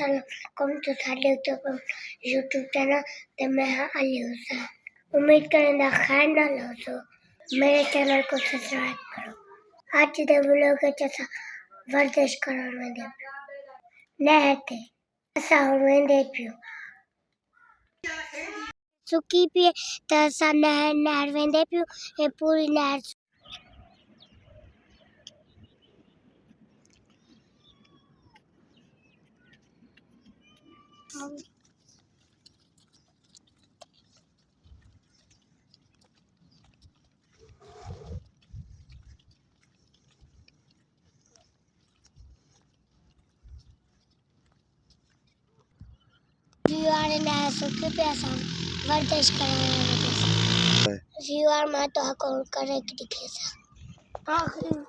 सलाम तो सारे यूट्यूब चैनल ते मैं अली हुसैन उम्मीद करेंदा खैर ना लो मेरे चैनल को सब्सक्राइब करो आज दे व्लॉग च वर्जिश करण वेंदे नहर ते असां वेंदे पियो सुकी पी त असां नहर वेंदे पियो हे पूरी नहर जीवार नहर सुकी पे असां वर्जिश करण वेंदे जीवार मां तो अकाउंट करे दिखे सा आखिरी